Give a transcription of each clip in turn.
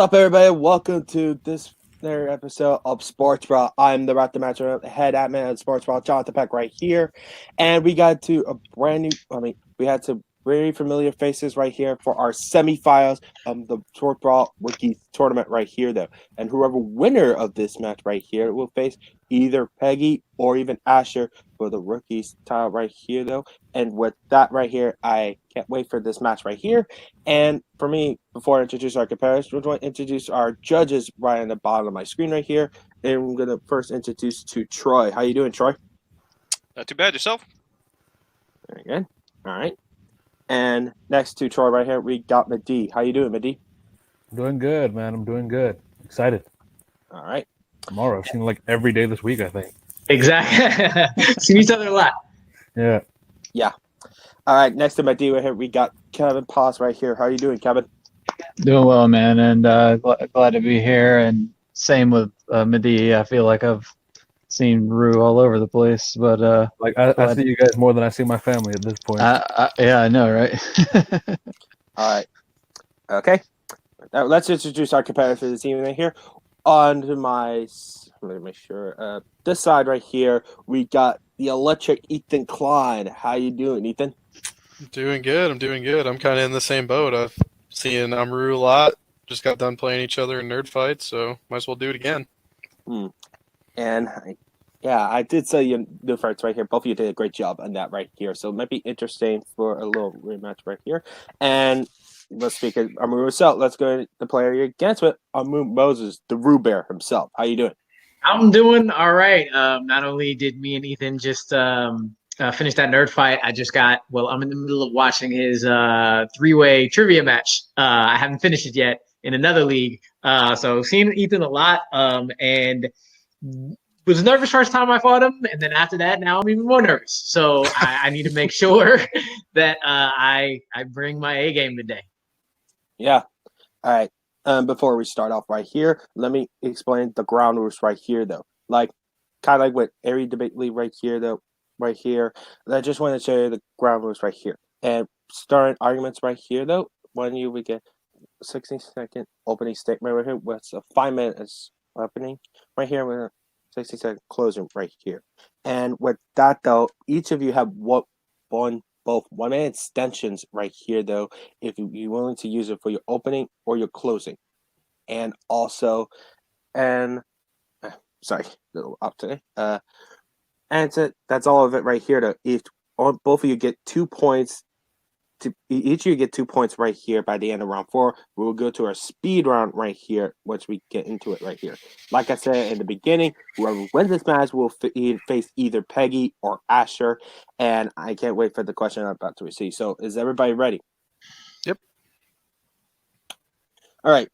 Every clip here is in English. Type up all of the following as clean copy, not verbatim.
Up, everybody? Welcome to this third episode of Sports Brawl. I'm the Raptor Matcher head admin at Sports Brawl, Jonathan Peck, right here, and we got to a brand new. We had some very familiar faces right here for our semifinals of the Sports Brawl Rookies tournament right here, though. And whoever winner of this match right here will face either Peggy or even Asher for the rookies title right here, though. And with that right here, I can't wait for this match right here. And for me, before I introduce our competitors, we're going to introduce our judges right on the bottom of my screen right here. And I'm going to first introduce to Troy. How you doing, Troy? Not too bad. Yourself? Very good. All right. And next to Troy right here, we got Madi. How you doing, Madi? Doing good, man. I'm doing good. Excited. All right. Tomorrow. I've seen like every day this week, I think. Exactly. Seen each other a lot. Yeah. Yeah. All right. Next to Madi right here, we got Kevin Poss right here. How you doing, Kevin? Doing well, man, and glad to be here. And same with Madi. I feel like I've seen Rue all over the place, but I see you guys more than I see my family at this point. yeah, I know, right? All right. Okay. Now, let's introduce our competitor for this evening here. On to my, let me make sure. This side right here, we got the electric Ethan Klein. How you doing, Ethan? Doing good. I'm doing good. I'm kind of in the same boat. I've seen Amaru a lot. Just got done playing each other in nerd fights, so might as well do it again. And I did say you new fights right here. Both of you did a great job on that right here. So it might be interesting for a little rematch right here. And let's speak of Amaru himself. Let's go to the player you're against with Amaru Moses, the Rue Bear himself. How you doing? I'm doing all right. Not only did me and Ethan just finish that nerd fight, I'm in the middle of watching his three-way trivia match. I haven't finished it yet in another league. So seeing Ethan a lot, and was nervous first time I fought him, and then after that, now I'm even more nervous. So I need to make sure that I bring my A game today. Yeah. All right. Before we start off right here, let me explain the ground rules right here, though. Like, kind of like with every debate league right here, though. Right here. I just want to show you the ground rules right here. And starting arguments right here, though, when you would get 60-second opening statement right here, with a 5 minutes opening right here, with a 60-second closing right here. And with that, though, each of you have both 1 minute extensions right here, though, if you're willing to use it for your opening or your closing. And also, sorry, a little up today. And that's all of it right here. If both of you get 2 points, each of you get 2 points right here by the end of round 4. We will go to our speed round right here once we get into it right here. Like I said in the beginning, whoever wins this match will face either Peggy or Asher. And I can't wait for the question I'm about to receive. So is everybody ready? Yep. All right,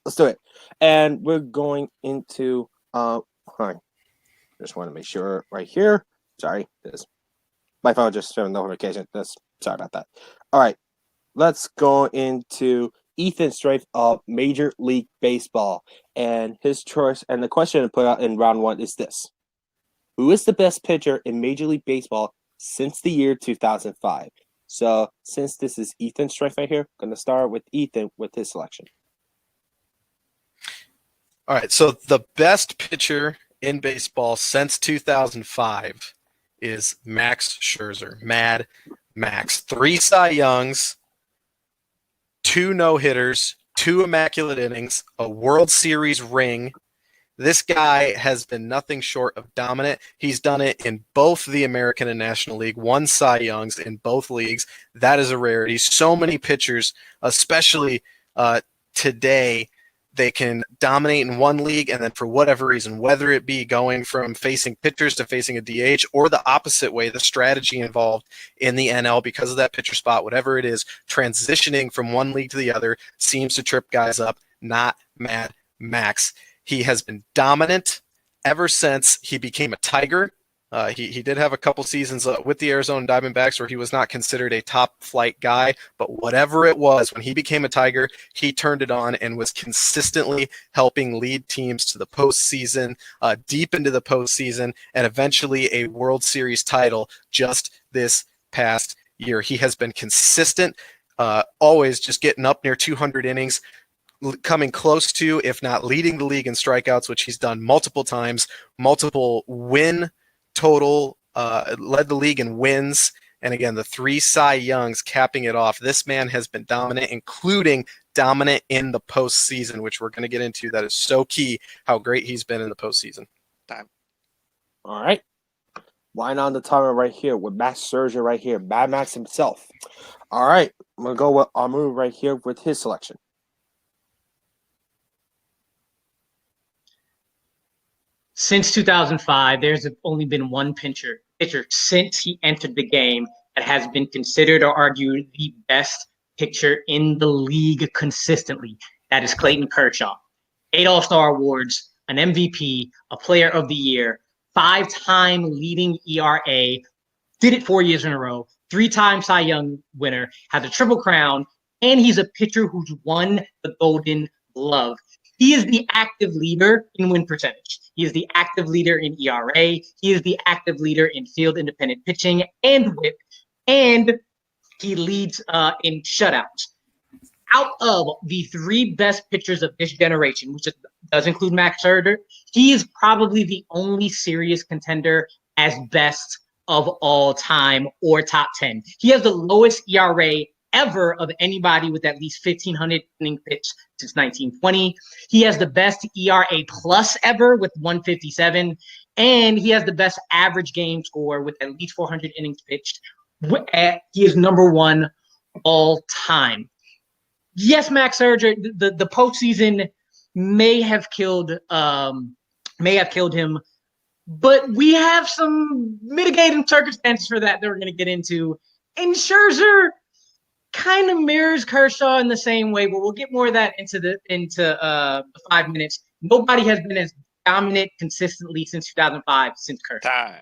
let's do it. And we're going into just want to make sure right here. Sorry, my phone just showed notification. Sorry about that. All right, let's go into Ethan's strength of Major League Baseball and his choice. And the question to put out in round 1 is this: who is the best pitcher in Major League Baseball since the year 2005? So since this is Ethan's strength right here, I'm going to start with Ethan with his selection. All right, so the best pitcher in baseball since 2005 is Max Scherzer. Mad Max. 3 Cy Youngs, 2 no-hitters, 2 immaculate innings, a World Series ring. This guy has been nothing short of dominant. He's done it in both the American and National League, 1 Cy Youngs in both leagues. That is a rarity. So many pitchers, especially today, they can dominate in one league, and then for whatever reason, whether it be going from facing pitchers to facing a DH or the opposite way, the strategy involved in the NL because of that pitcher spot, whatever it is, transitioning from one league to the other seems to trip guys up. Not Mad Max. He has been dominant ever since he became a Tiger. He did have a couple seasons with the Arizona Diamondbacks where he was not considered a top flight guy, but whatever it was, when he became a Tiger, he turned it on and was consistently helping lead teams to the postseason, deep into the postseason, and eventually a World Series title just this past year. He has been consistent, always just getting up near 200 innings, coming close to, if not leading the league in strikeouts, which he's done multiple times, multiple win total, led the league in wins. And again, the 3 Cy Youngs capping it off. This man has been dominant, including dominant in the postseason, which we're going to get into. That is so key, how great he's been in the postseason. All right. Line on the timer right here with Max Scherzer right here. Mad Max himself. All right. I'm going to go with Amaru right here with his selection. Since 2005, there's only been one pitcher since he entered the game that has been considered or argued the best pitcher in the league consistently. That is Clayton Kershaw. 8 All-Star awards, an MVP, a Player of the Year, 5-time leading ERA, did it 4 years in a row, 3-time Cy Young winner, has a triple crown, and he's a pitcher who's won the Golden Glove. He is the active leader in win percentage. He is the active leader in ERA. He is the active leader in field independent pitching and whip. And he leads in shutouts. Out of the 3 best pitchers of this generation, which does include Max Scherzer, he is probably the only serious contender as best of all time or top 10. He has the lowest ERA ever of anybody with at least 1,500 inning pitch since 1920. He has the best ERA plus ever with 157, and he has the best average game score with at least 400 innings pitched. He is number 1 all time. Yes, Max Scherzer, the postseason may have killed him, but we have some mitigating circumstances for that we're going to get into. And Scherzer kind of mirrors Kershaw in the same way, but we'll get more of that into 5 minutes. Nobody has been as dominant consistently since 2005 since Kershaw.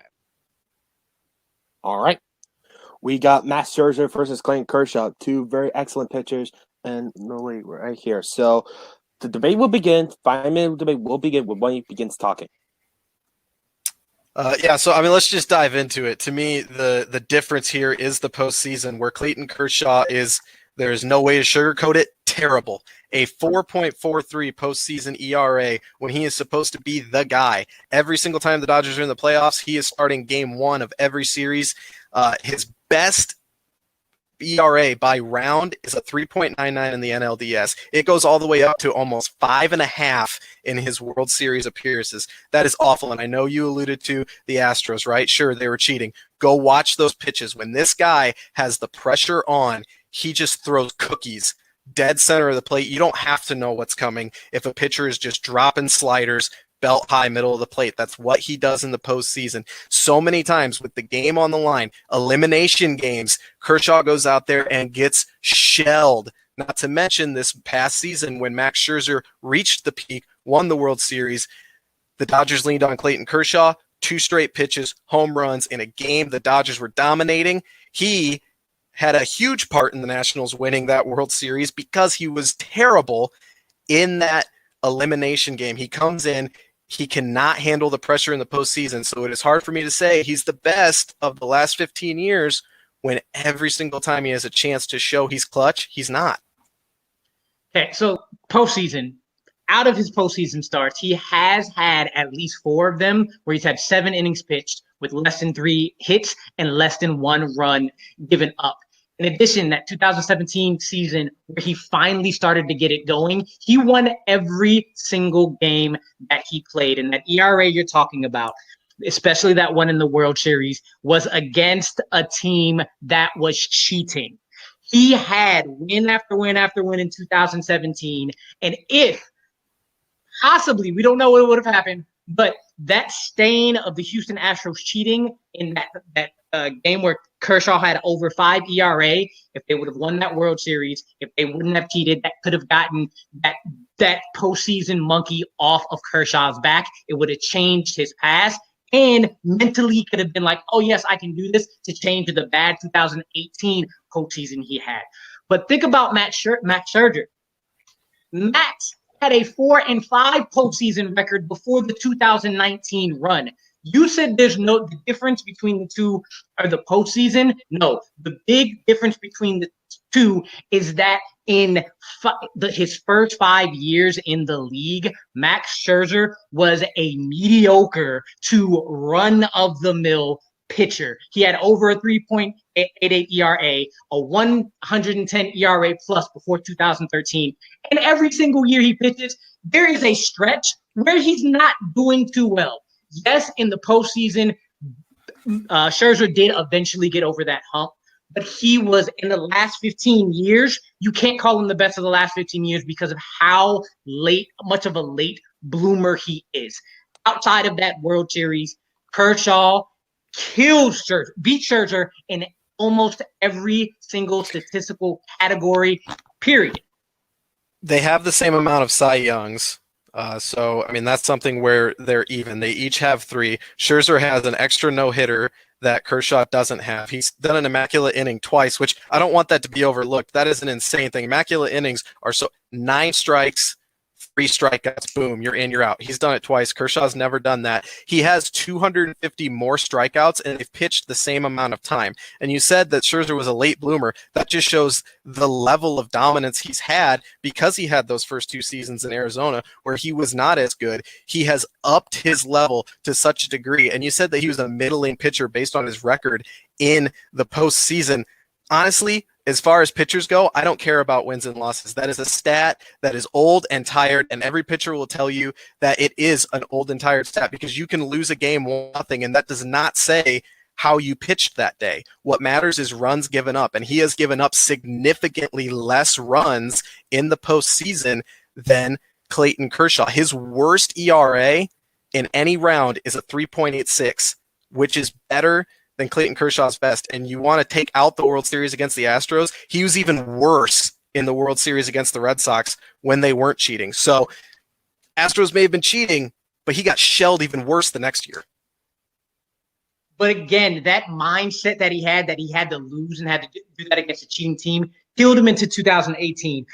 All right. We got Max Scherzer versus Clayton Kershaw, 2 very excellent pitchers, and nobody right here. So the debate will begin. 5-minute debate will begin when he begins talking. So I mean, let's just dive into it. To me, the difference here is the postseason, where Clayton Kershaw there is no way to sugarcoat it, terrible. A 4.43 postseason ERA when he is supposed to be the guy. Every single time the Dodgers are in the playoffs, he is starting game 1 of every series. His best ERA by round is a 3.99 in the NLDS. It goes all the way up to almost 5.5 in his World Series appearances. That is awful. And I know you alluded to the Astros, right? Sure, they were cheating. Go watch those pitches. When this guy has the pressure on, he just throws cookies dead center of the plate. You don't have to know what's coming. If a pitcher is just dropping sliders, belt high, middle of the plate. That's what he does in the postseason. So many times with the game on the line, elimination games, Kershaw goes out there and gets shelled. Not to mention this past season when Max Scherzer reached the peak, won the World Series, the Dodgers leaned on Clayton Kershaw, 2 straight pitches, home runs in a game the Dodgers were dominating. He had a huge part in the Nationals winning that World Series because he was terrible in that elimination game. He comes in, he cannot handle the pressure in the postseason, so it is hard for me to say he's the best of the last 15 years when every single time he has a chance to show he's clutch, he's not. Okay, so postseason. Out of his postseason starts, he has had at least 4 of them where he's had 7 innings pitched with less than 3 hits and less than 1 run given up. In addition, that 2017 season where he finally started to get it going, he won every single game that he played. And that ERA you're talking about, especially that one in the World Series, was against a team that was cheating. He had win after win after win in 2017. And if possibly, we don't know what would have happened, but that stain of the Houston Astros cheating in that game where Kershaw had over 5 ERA, if they would have won that World Series, if they wouldn't have cheated, that could have gotten that postseason monkey off of Kershaw's back. It would have changed his past, and mentally could have been like, oh, yes, I can do this, to change the bad 2018 postseason he had. But think about Max Scherzer. Max had a 4-5 postseason record before the 2019 run. You said the difference between the two are the postseason. No, the big difference between the Two is that in his first 5 years in the league, Max Scherzer was a mediocre to run-of-the-mill pitcher. He had over a 3.88 ERA, a 110 ERA plus before 2013. And every single year he pitches, there is a stretch where he's not doing too well. Yes, in the postseason, Scherzer did eventually get over that hump, but he was in the last 15 years. You can't call him the best of the last 15 years because of how much of a late bloomer he is. Outside of that World Series, Kershaw killed Scherzer, beat Scherzer in almost every single statistical category, period. They have the same amount of Cy Youngs. So, I mean, that's something where they're even. They each have 3. Scherzer has an extra no-hitter that Kershaw doesn't have. He's done an immaculate inning twice, which I don't want that to be overlooked. That is an insane thing. Immaculate innings are 9 strikes, 3 strikeouts, boom, you're in, you're out. He's done it twice. Kershaw's never done that. He has 250 more strikeouts, and they've pitched the same amount of time. And you said that Scherzer was a late bloomer. That just shows the level of dominance he's had because he had those first 2 seasons in Arizona where he was not as good. He has upped his level to such a degree. And you said that he was a middling pitcher based on his record in the postseason. Honestly, as far as pitchers go, I don't care about wins and losses. That is a stat that is old and tired, and every pitcher will tell you that it is an old and tired stat because you can lose a game 1-0, and that does not say how you pitched that day. What matters is runs given up, and he has given up significantly less runs in the postseason than Clayton Kershaw. His worst ERA in any round is a 3.86, which is better than Clayton Kershaw's best. And you want to take out the World Series against the Astros, he was even worse in the World Series against the Red Sox when they weren't cheating. So Astros may have been cheating, but he got shelled even worse the next year. But again, that mindset that he had to lose and had to do that against a cheating team, killed him into 2018.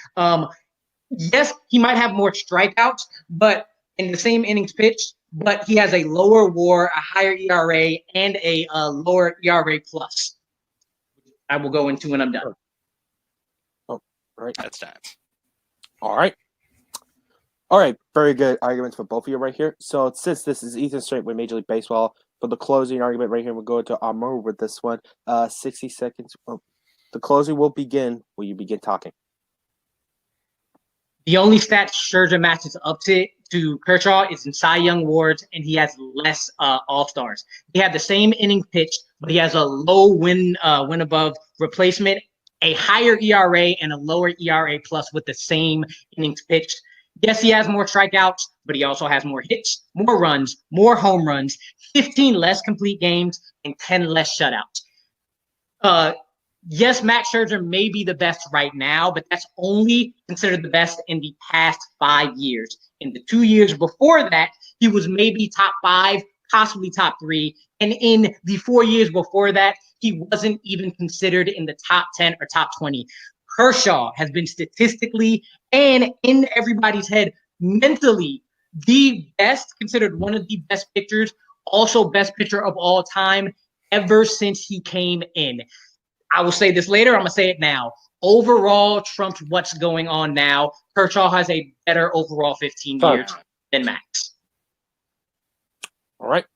Yes, he might have more strikeouts, but in the same innings pitched, but he has a lower WAR, a higher ERA, and a lower ERA plus. I will go into when I'm done. Oh, right. That's stats. All right. All right. Very good arguments for both of you right here. So since this is Ethan Straight with Major League Baseball, for the closing argument right here, we'll go to Amaru with this one. 60 seconds. Oh, the closing will begin when you begin talking. The only stat Scherzer matches up to Kershaw is in Cy Young awards, and he has less All-Stars. He had the same inning pitched, but he has a low win above replacement, a higher ERA, and a lower ERA plus with the same innings pitched. Yes, he has more strikeouts, but he also has more hits, more runs, more home runs, 15 less complete games, and 10 less shutouts. Yes, Max Scherzer may be the best right now, but that's only considered the best in the past 5 years. In the 2 years before that, he was maybe top 5, possibly top 3. And in the 4 years before that, he wasn't even considered in the top 10 or top 20. Kershaw has been statistically and in everybody's head mentally the best, considered one of the best pitchers, also best pitcher of all time ever since he came in. I will say this later. I'm going to say it now. Overall trumps what's going on now. Kershaw has a better overall 15 years than Max. All right.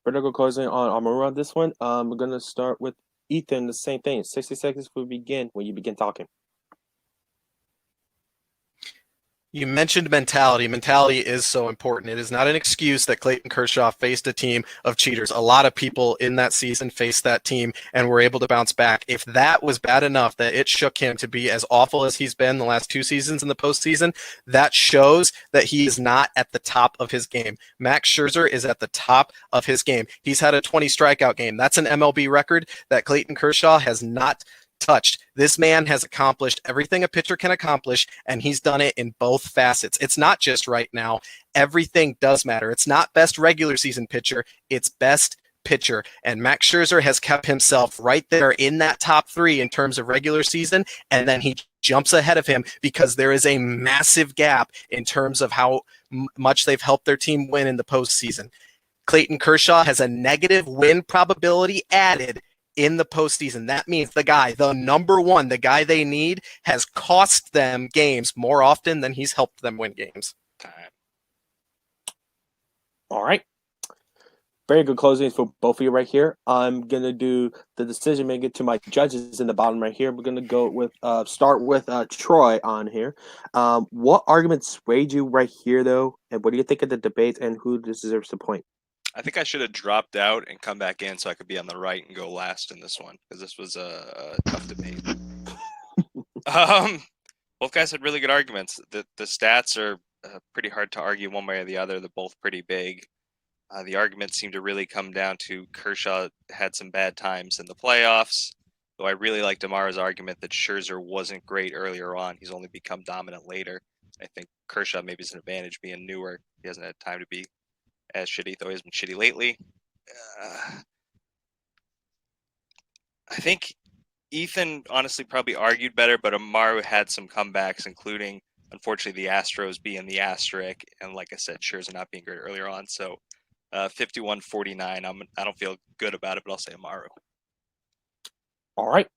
We're going to go closing on Amaru on this one. We're going to start with Ethan, the same thing. 60 seconds will begin when you begin talking. You mentioned mentality. Mentality is so important. It is not an excuse that Clayton Kershaw faced a team of cheaters. A lot of people in that season faced that team and were able to bounce back. If that was bad enough that it shook him to be as awful as he's been the last 2 seasons in the postseason, that shows that he is not at the top of his game. Max Scherzer is at the top of his game. He's had a 20 strikeout game. That's an MLB record that Clayton Kershaw has not touched. This man has accomplished everything a pitcher can accomplish, and he's done it in both facets. It's not just right now. Everything does matter. It's not best regular season pitcher. It's best pitcher. And Max Scherzer has kept himself right there in that top 3 in terms of regular season, and then he jumps ahead of him because there is a massive gap in terms of how much they've helped their team win in the postseason. Clayton Kershaw has a negative win probability added in the postseason. That means the guy, the number one, the guy they need, has cost them games more often than he's helped them win games. All right. Very good closings for both of you right here. I'm going to do the decision making to my judges in the bottom right here. We're going to go with start with Troy on here. What argument swayed you right here, though? And what do you think of the debate and who deserves the point? I think I should have dropped out and come back in so I could be on the right and go last in this one because this was a tough debate. Both guys had really good arguments. The stats are pretty hard to argue one way or the other. They're both pretty big. The arguments seem to really come down to Kershaw had some bad times in the playoffs, though I really liked Amaru's argument that Scherzer wasn't great earlier on. He's only become dominant later. I think Kershaw maybe is an advantage being newer. He hasn't had time to be as shitty, though he's been shitty lately. I think Ethan honestly probably argued better, but Amaru had some comebacks, including, unfortunately, the Astros being the asterisk, and like I said, Scherzer not being great earlier on. So 51-49, I don't feel good about it, but I'll say Amaru. All right.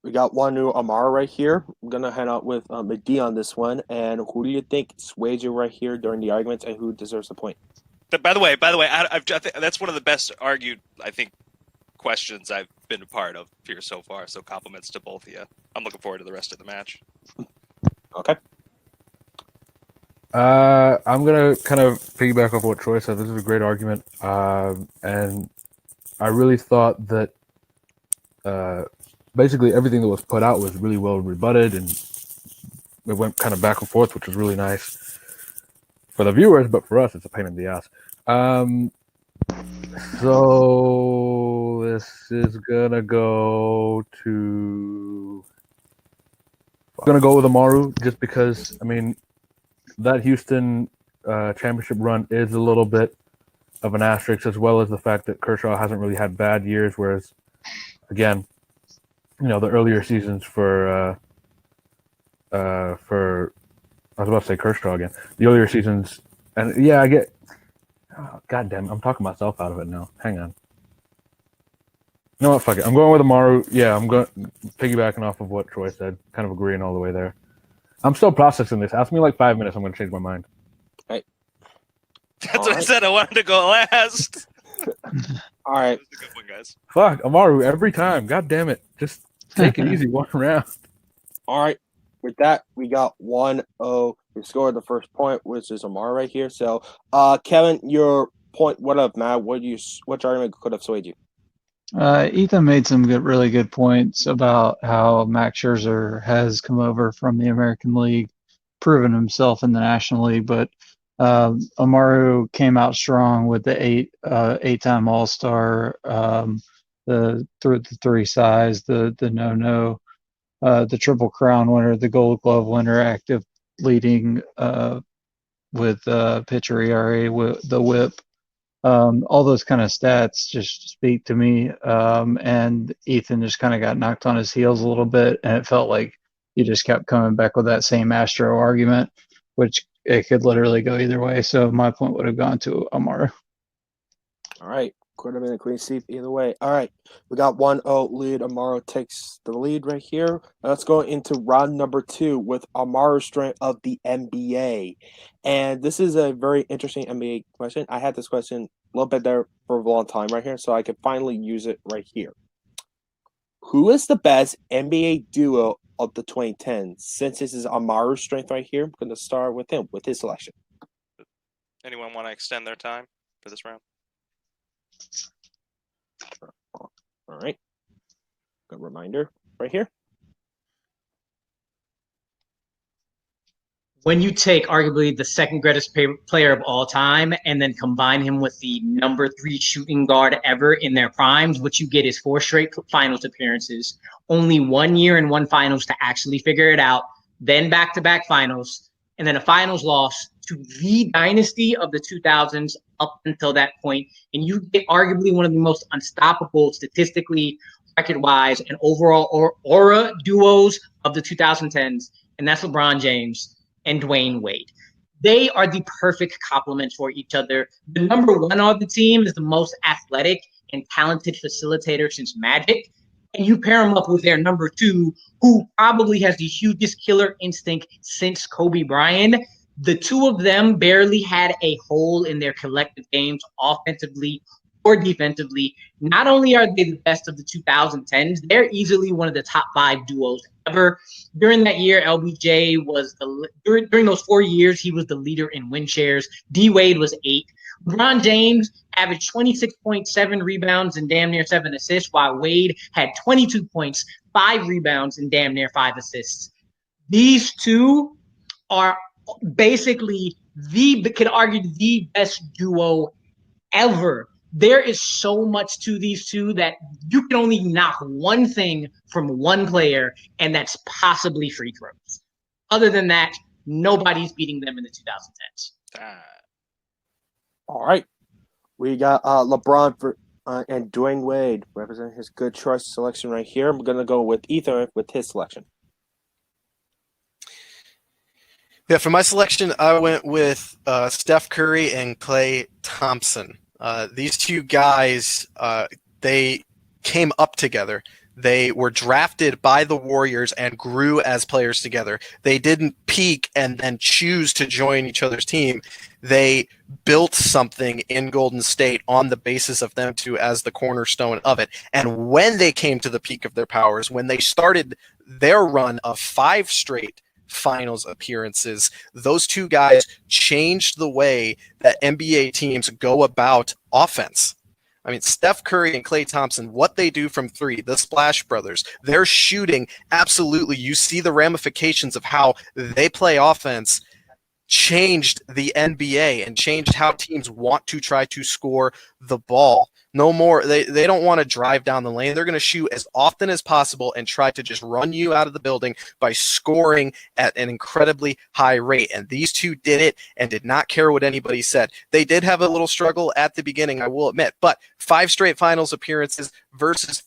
We got one new Amaru right here. I'm going to head out with McD on this one. And who do you think swayed you right here during the arguments and who deserves the point? By the way, I think that's one of the best argued, I think, questions I've been a part of here so far. So compliments to both of you. I'm looking forward to the rest of the match. Okay. I'm gonna kind of piggyback off what Troy said. This is a great argument, and I really thought that basically everything that was put out was really well rebutted, and it went kind of back and forth, which was really nice for the viewers. But for us, it's a pain in the ass. So this is gonna go to. I'm gonna go with Amaru just because, I mean, that Houston championship run is a little bit of an asterisk, as well as the fact that Kershaw hasn't really had bad years, whereas, again, you know, the earlier seasons for I was about to say Kershaw again. The earlier seasons, and yeah, I get. Oh, God damn, I'm talking myself out of it now. Hang on. You know what? Fuck it. I'm going with Amaru. Yeah, I'm going piggybacking off of what Troy said. Kind of agreeing all the way there. I'm still processing this. Ask me like 5 minutes. I'm going to change my mind. Right. That's what I said. I wanted to go last. All right. That's a good one, guys. Fuck, Amaru every time. God damn it. Just take it easy one round. All right. With that, we got 1-0. We scored the first point, which is Amaru right here. So, Kevin, your point. What up, Matt? What argument could have swayed you? Ethan made some really good points about how Max Scherzer has come over from the American League, proven himself in the National League, but Amaru came out strong with the eight-time All-Star, the three size, the no, the Triple Crown winner, the Gold Glove winner, active leading with pitcher ERA, with the WHIP. All those kind of stats just speak to me. And Ethan just kind of got knocked on his heels a little bit, and it felt like he just kept coming back with that same Astro argument, which it could literally go either way. So my point would have gone to Amaru. All right. Could have been a clean sweep either way. All right. We got 1-0 lead. Amaru takes the lead right here. Let's go into round number 2 with Amaru's strength of the NBA. And this is a very interesting NBA question. I had this question a little bit there for a long time right here, so I could finally use it right here. Who is the best NBA duo of the 2010s? Since this is Amaru's strength right here, I'm going to start with him, with his selection. Anyone want to extend their time for this round? All right. Good reminder right here. When you take arguably the second greatest player of all time and then combine him with the number 3 shooting guard ever in their primes, what you get is 4 straight finals appearances, only 1 year and 1 finals to actually figure it out, then back-to-back finals, and then a finals loss to the dynasty of the 2000s up until that point. And you get arguably one of the most unstoppable statistically, record-wise, and overall aura duos of the 2010s, and that's LeBron James and Dwayne Wade. They are the perfect complement for each other. The number 1 on the team is the most athletic and talented facilitator since Magic. And you pair him up with their number 2, who probably has the hugest killer instinct since Kobe Bryant. The two of them barely had a hole in their collective games offensively or defensively. Not only are they the best of the 2010s, they're easily one of the top 5 duos ever. During that year, LBJ was during those 4 years, he was the leader in win shares. D Wade was 8. LeBron James averaged 26.7 rebounds and damn near 7 assists, while Wade had 22 points, 5 rebounds, and damn near 5 assists. These two are basically can argue the best duo ever. There is so much to these two that you can only knock one thing from one player, and that's possibly free throws. Other than that, nobody's beating them in the 2010s. All right. We got LeBron and Dwayne Wade representing his good choice selection right here. I'm going to go with Ethan with his selection. Yeah, for my selection, I went with Steph Curry and Klay Thompson. These two guys, they came up together. They were drafted by the Warriors and grew as players together. They didn't peak and then choose to join each other's team. They built something in Golden State on the basis of them two as the cornerstone of it. And when they came to the peak of their powers, when they started their run of 5 straight finals appearances, those two guys changed the way that NBA teams go about offense. I mean, Steph Curry and Klay Thompson, what they do from 3, the Splash Brothers, they're shooting absolutely. You see the ramifications of how they play offense changed the NBA and changed how teams want to try to score the ball. No more, they don't want to drive down the lane. They're going to shoot as often as possible and try to just run you out of the building by scoring at an incredibly high rate. And these two did it and did not care what anybody said. They did have a little struggle at the beginning, I will admit, but 5 straight finals appearances versus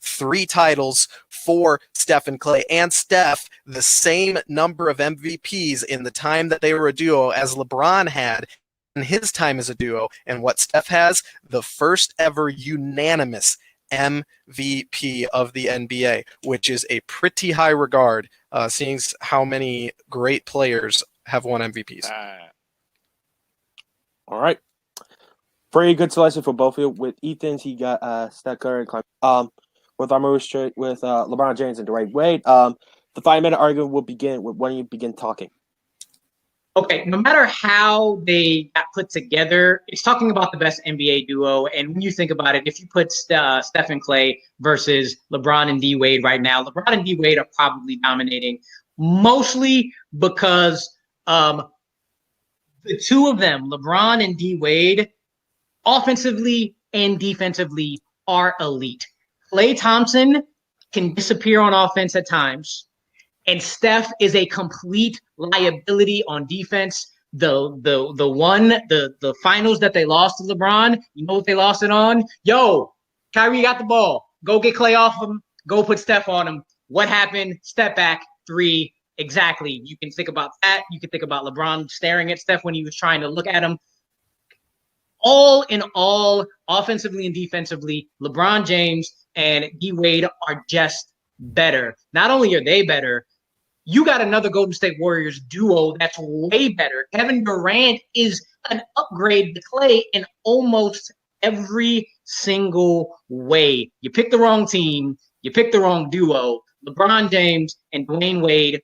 3 titles for Steph and Klay. And Steph, the same number of MVPs in the time that they were a duo as LeBron had in his time as a duo. And what Steph has, the first ever unanimous MVP of the NBA, which is a pretty high regard, seeing how many great players have won MVPs. All right. Very good selection for both of you. With Ethan's, he got Steph Curry and Klay. With Amaru straight with LeBron James and Dwayne Wade. The 5-minute argument will begin with when you begin talking. Okay, no matter how they got put together, it's talking about the best NBA duo. And when you think about it, if you put Steph and Klay versus LeBron and D Wade right now, LeBron and D Wade are probably dominating, mostly because the two of them, LeBron and D Wade, offensively and defensively are elite. Klay Thompson can disappear on offense at times. And Steph is a complete liability on defense. The finals that they lost to LeBron, you know what they lost it on? Yo, Kyrie got the ball. Go get Klay off him. Go put Steph on him. What happened? Step back, 3. Exactly. You can think about that. You can think about LeBron staring at Steph when he was trying to look at him. All in all, offensively and defensively, LeBron James and D Wade are just better. Not only are they better, you got another Golden State Warriors duo that's way better. Kevin Durant is an upgrade to Klay in almost every single way. You pick the wrong team, you pick the wrong duo. LeBron James and Dwayne Wade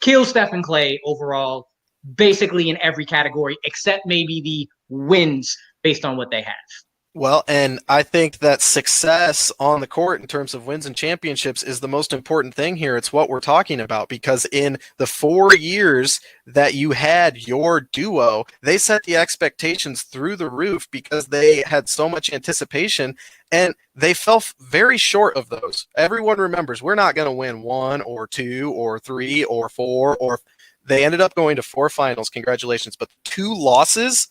kill Steph and Klay overall, basically in every category, except maybe the wins based on what they have. Well, and I think that success on the court in terms of wins and championships is the most important thing here. It's what we're talking about, because in the 4 years that you had your duo, they set the expectations through the roof because they had so much anticipation, and they fell very short of those. Everyone remembers we're not going to win 1 or 2 or 3 or 4, or they ended up going to 4 finals. Congratulations. But 2 losses,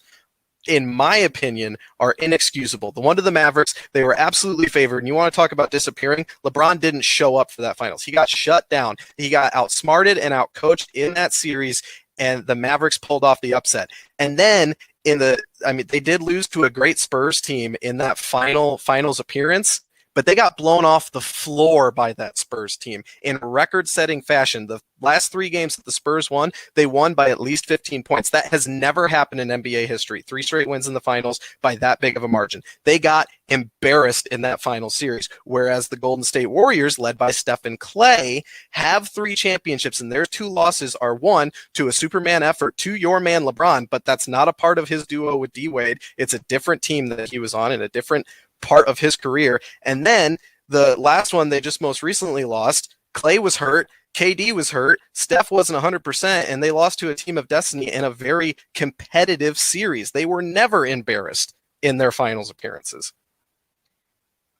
in my opinion, are inexcusable. The one to the Mavericks, they were absolutely favored. And you want to talk about disappearing? LeBron didn't show up for that finals. He got shut down. He got outsmarted and outcoached in that series, and the Mavericks pulled off the upset. And then they did lose to a great Spurs team in that finals appearance, but they got blown off the floor by that Spurs team in record-setting fashion. The last 3 games that the Spurs won, they won by at least 15 points. That has never happened in NBA history. 3 straight wins in the finals by that big of a margin. They got embarrassed in that final series, whereas the Golden State Warriors, led by Steph and Clay, have 3 championships, and their 2 losses are 1 to a Superman effort to your man LeBron, but that's not a part of his duo with D-Wade. It's a different team that he was on in a different part of his career. And then the last one they just most recently lost, Clay was hurt, KD was hurt, Steph wasn't 100%, and they lost to a team of destiny in a very competitive series. They were never embarrassed in their finals appearances.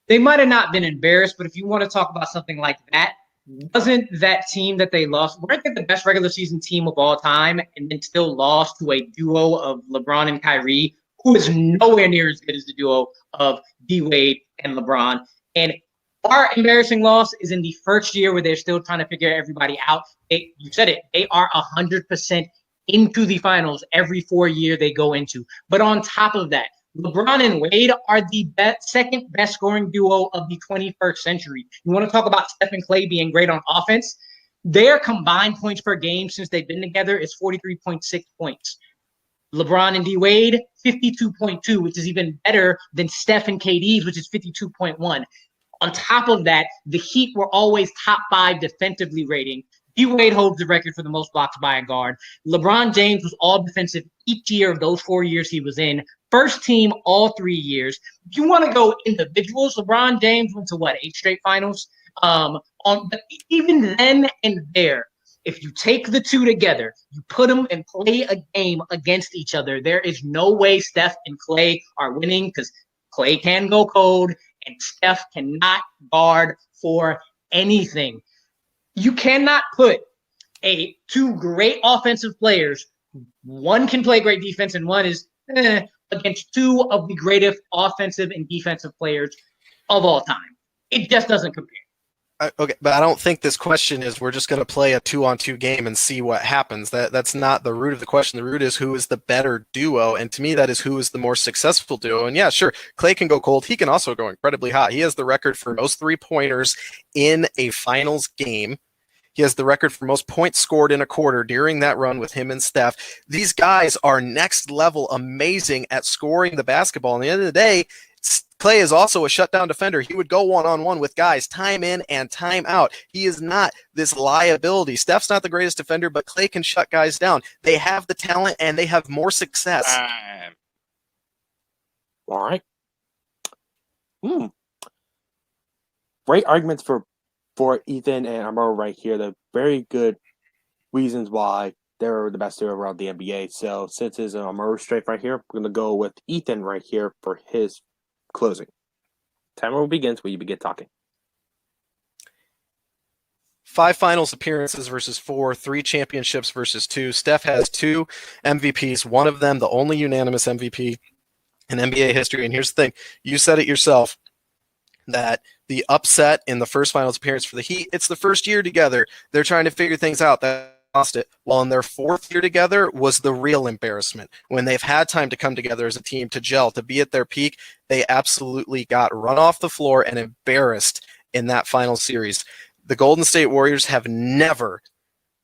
They might have not been embarrassed, but if you want to talk about something like that, wasn't that team that they lost, weren't they the best regular season team of all time, and then still lost to a duo of LeBron and Kyrie, who is nowhere near as good as the duo of D-Wade and LeBron? And our embarrassing loss is in the first year where they're still trying to figure everybody out. You said it. They are 100% into the finals every 4 year they go into. But on top of that, LeBron and Wade are the second best scoring duo of the 21st century. You want to talk about Steph and Clay being great on offense? Their combined points per game since they've been together is 43.6 points. LeBron and D-Wade, 52.2, which is even better than Steph and KD's, which is 52.1. On top of that, the Heat were always top 5 defensively rating. D-Wade holds the record for the most blocks by a guard. LeBron James was all defensive each year of those 4 years he was in. First team all 3 years. If you want to go individuals, LeBron James went to 8 straight finals? But even then and there, if you take the 2 together, you put them and play a game against each other, there is no way Steph and Clay are winning, because Clay can go cold and Steph cannot guard for anything. You cannot put 2 great offensive players, one can play great defense and one is against 2 of the greatest offensive and defensive players of all time. It just doesn't compare. Okay, but I don't think this question is we're just going to play a 2-on-2 game and see what happens. That's not the root of the question. The root is who is the better duo, and to me that is who is the more successful duo. And yeah, sure, Clay can go cold. He can also go incredibly hot. He has the record for most 3-pointers in a finals game. He has the record for most points scored in a quarter during that run with him and Steph. These guys are next level amazing at scoring the basketball. And at the end of the day, Clay is also a shutdown defender. He would go one-on-one with guys time in and time out. He is not this liability. Steph's not the greatest defender, but Clay can shut guys down. They have the talent, and they have more success. All right. Great arguments for Ethan and Amaru right here. They're very good reasons why they're the best duo around the NBA. So since it's an Amaru straight right here, we're going to go with Ethan right here for his closing. Timer begins when you begin talking. 5 finals appearances versus 4, 3 championships versus 2. Steph has 2 MVPs, one of them the only unanimous MVP in NBA history. And here's the thing, you said it yourself, that the upset in the first finals appearance for the Heat, it's the first year together. They're trying to figure things out. That lost it. While in their 4th year together was the real embarrassment. When they've had time to come together as a team, to gel, to be at their peak, they absolutely got run off the floor and embarrassed in that final series. The Golden State Warriors have never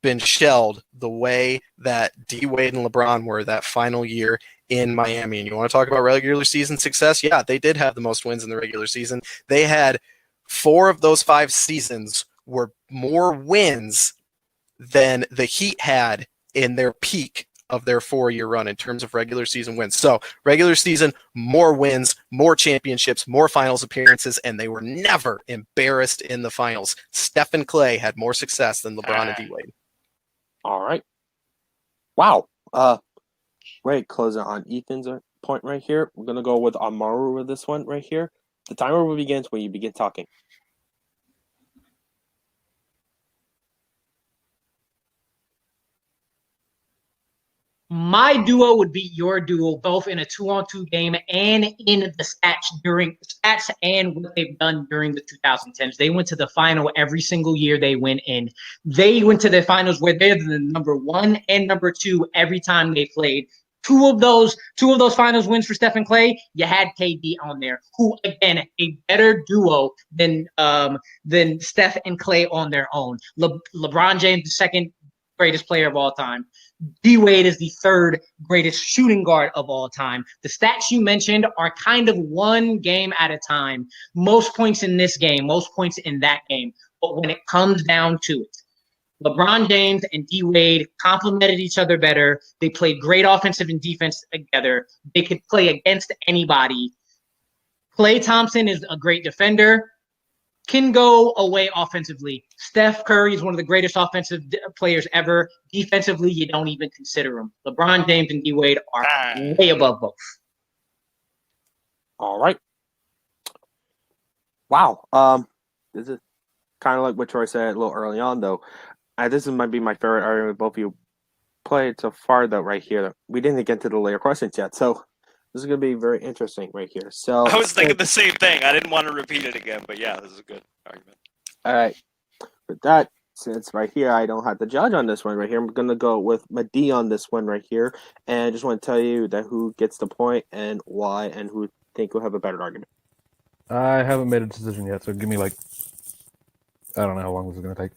been shelled the way that D-Wade and LeBron were that final year in Miami. And you want to talk about regular season success? Yeah, they did have the most wins in the regular season. They had 4 of those 5 seasons were more wins than the Heat had in their peak of their 4-year run in terms of regular season wins. So regular season, more wins, more championships, more finals appearances, and they were never embarrassed in the finals. Steph and Clay had more success than LeBron and D-Wade. All right. Wow. Great closing on Ethan's point right here. We're going to go with Amaru with this one right here. The timer begins when you begin talking. My duo would be your duo, both in a 2-on-2 game and in the stats and what they've done during the 2010s. They went to the final every single year they went in. They went to the finals where they're the number 1 and number 2 every time they played. Two of those finals wins for Steph and Clay, you had KD on there, who again a better duo than Steph and Clay on their own. LeBron James, the second greatest player of all time. D Wade is the third greatest shooting guard of all time. The stats you mentioned are kind of one game at a time. Most points in this game, most points in that game. But when it comes down to it, LeBron James and D Wade complemented each other better. They played great offensive and defense together. They could play against anybody. Klay Thompson is a great defender, can go away offensively. Steph Curry is one of the greatest offensive players ever. Defensively, you don't even consider him. LeBron James and D Wade are way above both. All right. Wow. This is kind of like what Troy said a little early on, though. This might be my favorite argument both of you played so far, though. Right here, we didn't get to the later questions yet, so this is going to be very interesting right here. So I was thinking the same thing. I didn't want to repeat it again, but yeah, this is a good argument. All right. With that, since right here I don't have to judge on this one right here, I'm going to go with Madi on this one right here, and I just want to tell you that who gets the point and why, and who think will have a better argument. I haven't made a decision yet, so give me I don't know how long this is going to take.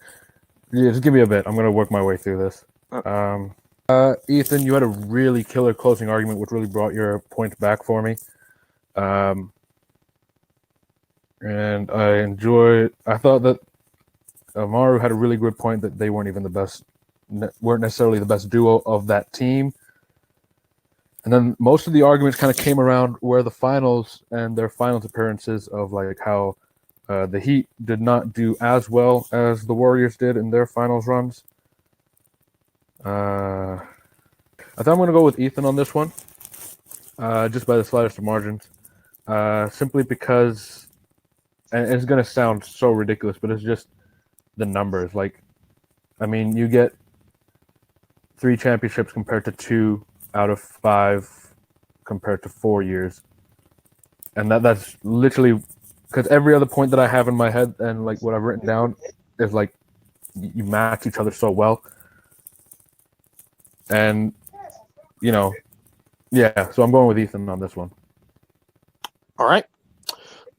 Yeah, just give me a bit. I'm going to work my way through this. Ethan, you had a really killer closing argument, which really brought your points back for me. And I thought that Amaru had a really good point that they weren't necessarily the best duo of that team. And then most of the arguments kind of came around where the finals and their finals appearances of how the Heat did not do as well as the Warriors did in their finals runs. I think I'm going to go with Ethan on this one, just by the slightest of margins, simply because, and it's going to sound so ridiculous, but it's just the numbers. You get 3 championships compared to 2 out of 5 compared to 4 years, and that's literally because every other point that I have in my head and what I've written down is you match each other so well. And, yeah, so I'm going with Ethan on this one. All right.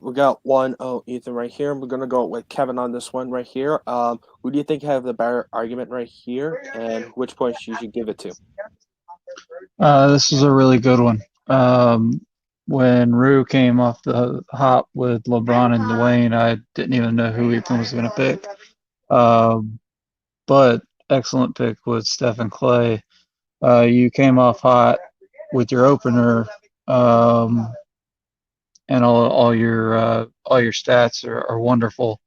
We got 1-0 Ethan right here. We're going to go with Kevin on this one right here. Who do you think have the better argument right here, and which points you should give it to? This is a really good one. When Rue came off the hop with LeBron and Dwayne, I didn't even know who Ethan was going to pick. But excellent pick with Steph and Clay. You came off hot with your opener, and all your stats are wonderful.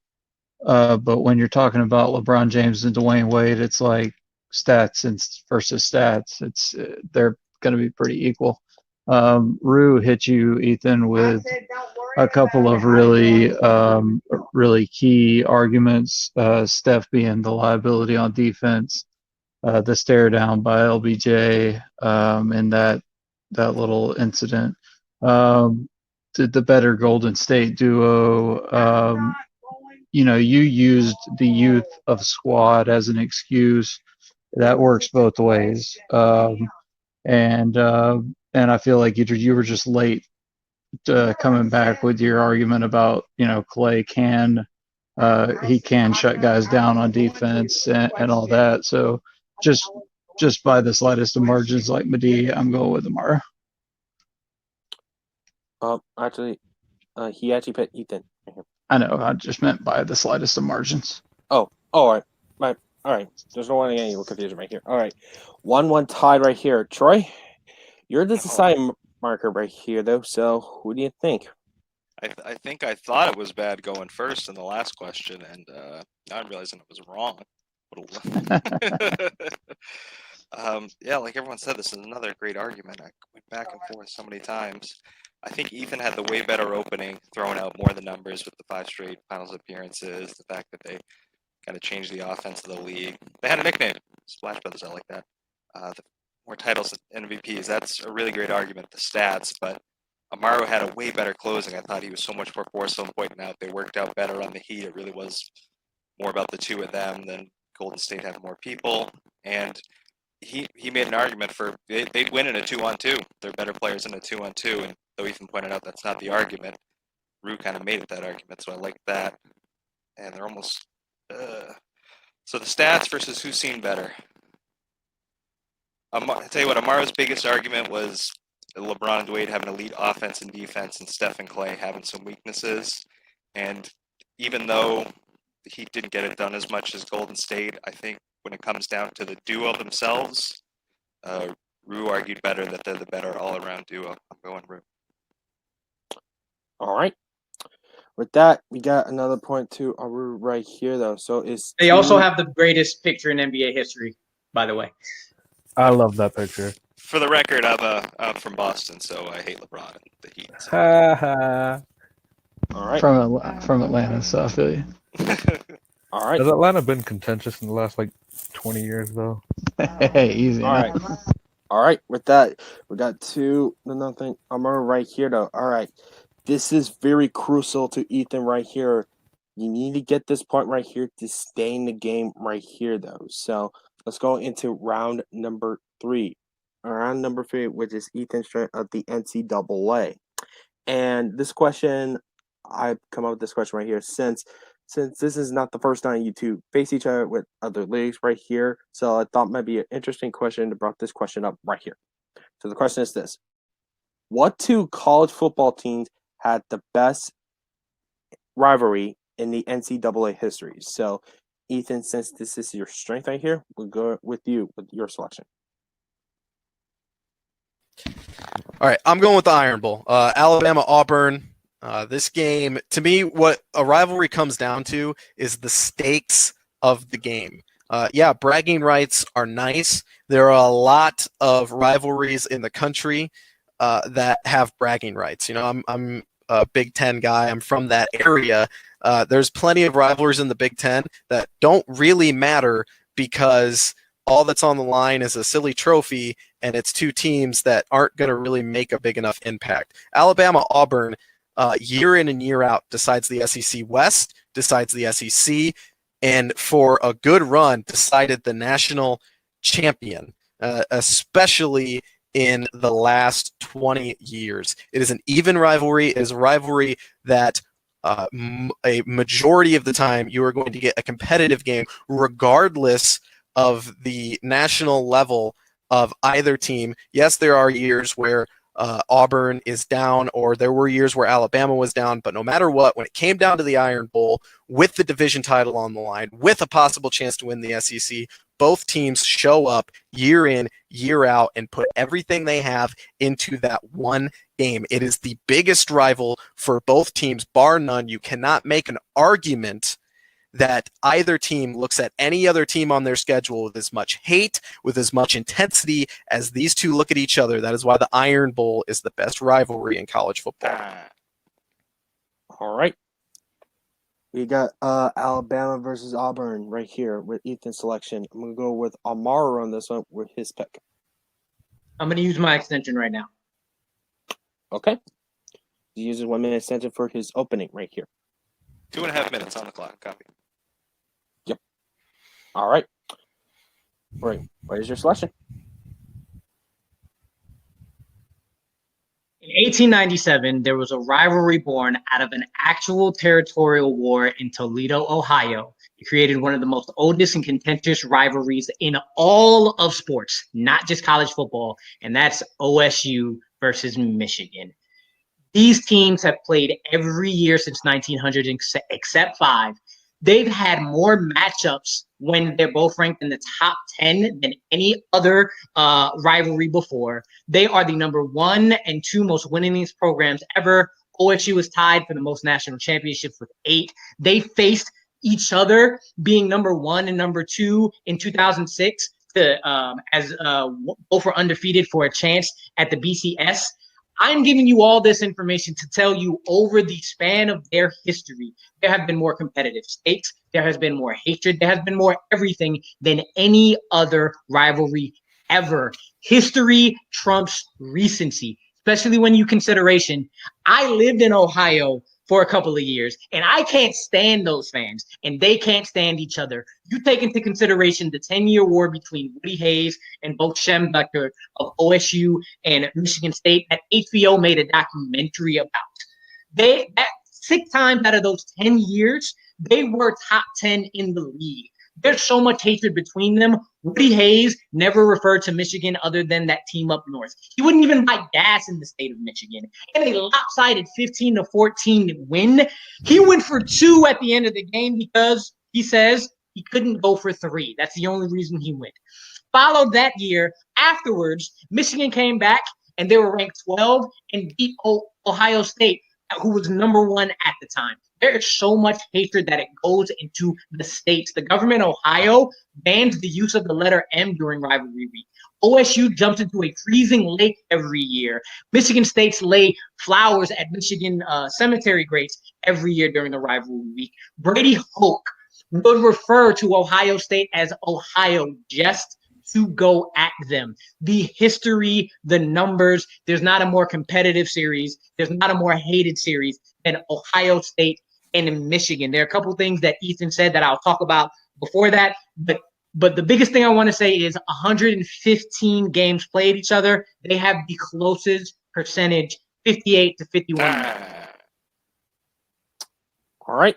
But when you're talking about LeBron James and Dwayne Wade, it's like stats versus stats. They're going to be pretty equal. Rue hit you, Ethan, with a couple of really key arguments. Steph being the liability on defense, the stare down by LBJ, and that little incident. The better Golden State duo. You used the youth of squad as an excuse. That works both ways. And I feel like you were just late coming back with your argument about Clay can shut guys down on defense and all that. So just by the slightest of margins, like Madi, I'm going with Amaru. He actually put Ethan. I know. I just meant by the slightest of margins. Oh, all right. Right. All right. There's no one any confusion right here. All right. 1-1 tied right here. Troy, you're the deciding marker right here, though. So who do you think? I think I thought it was bad going first in the last question, and now I'm realizing it was wrong. Yeah, like everyone said, this is another great argument. I went back and forth so many times. I think Ethan had the way better opening, throwing out more of the numbers with the 5 straight finals appearances, the fact that they kind of changed the offense of the league. They had a nickname, Splash Brothers, I like that. The more titles and MVPs, that's a really great argument, the stats, but Amaru had a way better closing. I thought he was so much more forceful in pointing out. They worked out better on the Heat. It really was more about the two of them than Golden State had more people. And he made an argument for they'd win in a 2-on-2. They're better players in a 2-on-2, and though Ethan pointed out that's not the argument, Rue kind of made it that argument, so I like that. And they're almost so the stats versus who's seen better. I tell you what, Amaru's biggest argument was LeBron and Wade having elite offense and defense, and Steph and Clay having some weaknesses. And even though he didn't get it done as much as Golden State, I think when it comes down to the duo themselves, Rue argued better that they're the better all-around duo. I'm going Rue. All right. With that, we got another point to Amaru right here, though. So They also have the greatest picture in NBA history, by the way. I love that picture. For the record, I'm from Boston, so I hate LeBron and the Heat. So. Ha ha. All right. From Atlanta, so I feel you. All right. Has Atlanta been contentious in the last 20 years though? Hey, easy. All right. All right. With that, we got 2-0 Amaru right here, though. All right. This is very crucial to Ethan right here. You need to get this point right here to stay in the game right here, though. So let's go into round number 3. Round number 3, which is Ethan's strength of the NCAA. And this question, I've come up with this question right here since this is not the first time you two face each other with other leagues right here. So I thought it might be an interesting question to brought this question up right here. So the question is this. What 2 college football teams had the best rivalry in the NCAA history? So, Ethan, since this is your strength right here, we'll go with you with your selection. All right, I'm going with the Iron Bowl. Alabama, Auburn. This game, to me, what a rivalry comes down to is the stakes of the game. Yeah, bragging rights are nice. There are a lot of rivalries in the country that have bragging rights. You know, I'm a Big Ten guy. I'm from that area. There's plenty of rivalries in the Big Ten that don't really matter because all that's on the line is a silly trophy, and it's 2 teams that aren't going to really make a big enough impact. Alabama, Auburn, year in and year out, decides the SEC West, decides the SEC, and for a good run, decided the national champion, especially in the last 20 years. It is an even rivalry. It is a rivalry that a majority of the time you are going to get a competitive game regardless of the national level of either team. Yes, there are years where Auburn is down, or there were years where Alabama was down, but no matter what, when it came down to the Iron Bowl, with the division title on the line, with a possible chance to win the SEC, both teams show up year in, year out, and put everything they have into that one game. It is the biggest rival for both teams, bar none. You cannot make an argument that either team looks at any other team on their schedule with as much hate, with as much intensity as these 2 look at each other. That is why the Iron Bowl is the best rivalry in college football. All right. We got Alabama versus Auburn right here with Ethan's selection. I'm going to go with Amaru on this one with his pick. I'm going to use my extension right now. Okay. He uses 1 minute extension for his opening right here. 2.5 minutes on the clock. Copy. Yep. All right. Right. What is your selection? In 1897, there was a rivalry born out of an actual territorial war in Toledo, Ohio. It created one of the most oldest and contentious rivalries in all of sports, not just college football, and that's OSU versus Michigan. These teams have played every year since 1900 except 5. They've had more matchups when they're both ranked in the top 10 than any other rivalry before. They are the number 1 and 2 most winningest programs ever. OSU is tied for the most national championships with 8. They faced each other, being number 1 and number 2 in 2006, as both were undefeated for a chance at the BCS. I'm giving you all this information to tell you over the span of their history, there have been more competitive stakes, there has been more hatred, there has been more everything than any other rivalry ever. History trumps recency, especially when you consideration. I lived in Ohio for a couple of years, and I can't stand those fans, and they can't stand each other. You take into consideration the 10-year war between Woody Hayes and Bo Schembechler of OSU and Michigan State that HBO made a documentary about. That 6 times out of those 10 years, they were top 10 in the league. There's so much hatred between them. Woody Hayes never referred to Michigan other than that team up north. He wouldn't even buy gas in the state of Michigan. In a lopsided 15-14 win, he went for 2 at the end of the game because he says he couldn't go for 3. That's the only reason he went. Followed that year, afterwards, Michigan came back and they were ranked 12 and beat Ohio State, who was number 1 at the time. There is so much hatred that it goes into the states. The government of Ohio banned the use of the letter M during rivalry week. OSU jumps into a freezing lake every year. Michigan State's lay flowers at Michigan cemetery graves every year during the rivalry week. Brady Hoke would refer to Ohio State as Ohio just to go at them. The history, the numbers, there's not a more competitive series. There's not a more hated series than Ohio State and Michigan. There are a couple things that Ethan said that I'll talk about before that, but the biggest thing I want to say is 115 games played each other. They have the closest percentage, 58 to 51. All right.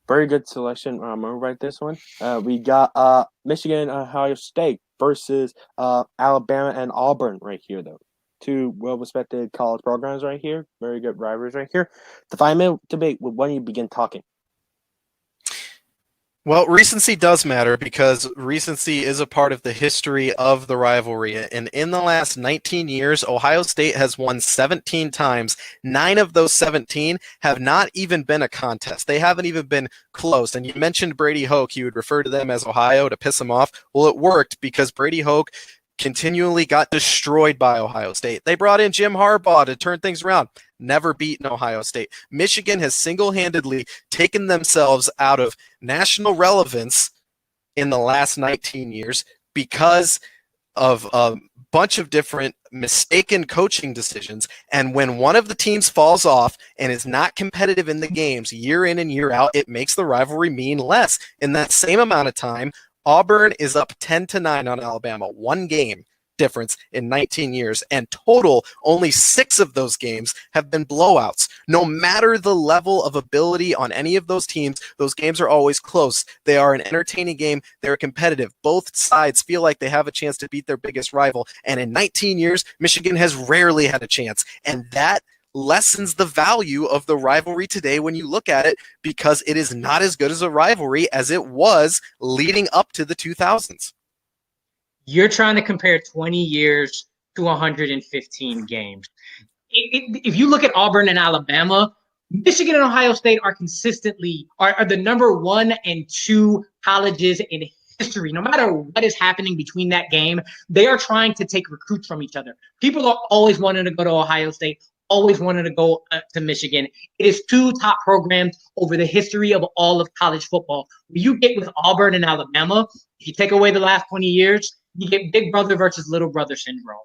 Very good selection. I'm gonna write this one. We got Michigan, Ohio State versus Alabama and Auburn right here, though. 2 well-respected college programs right here. Very good rivals right here. The 5-minute debate. When you begin talking. Well, recency does matter because recency is a part of the history of the rivalry. And in the last 19 years, Ohio State has won 17 times. 9 of those 17 have not even been a contest. They haven't even been close. And you mentioned Brady Hoke. You would refer to them as Ohio to piss them off. Well, it worked because Brady Hoke continually got destroyed by Ohio State. They brought in Jim Harbaugh to turn things around. Never beaten Ohio State. Michigan has single-handedly taken themselves out of national relevance in the last 19 years because of a bunch of different mistaken coaching decisions. And when one of the teams falls off and is not competitive in the games year in and year out, it makes the rivalry mean less. In that same amount of time, Auburn is up 10-9 on Alabama, 1 game difference in 19 years, and total only 6 of those games have been blowouts. No matter the level of ability on any of those teams, those games are always close. They are an entertaining game. They're competitive. Both sides feel like they have a chance to beat their biggest rival, and in 19 years, Michigan has rarely had a chance, and that lessens the value of the rivalry today when you look at it, because it is not as good as a rivalry as it was leading up to the 2000s. You're trying to compare 20 years to 115 games. If you look at Auburn and Alabama, Michigan and Ohio State are consistently are the number 1 and 2 colleges in history. No matter what is happening between that game, they are trying to take recruits from each other. People are always wanting to go to Ohio State, always wanted to go to Michigan. It is 2 top programs over the history of all of college football. When you get with Auburn and Alabama, if you take away the last 20 years, you get big brother versus little brother syndrome.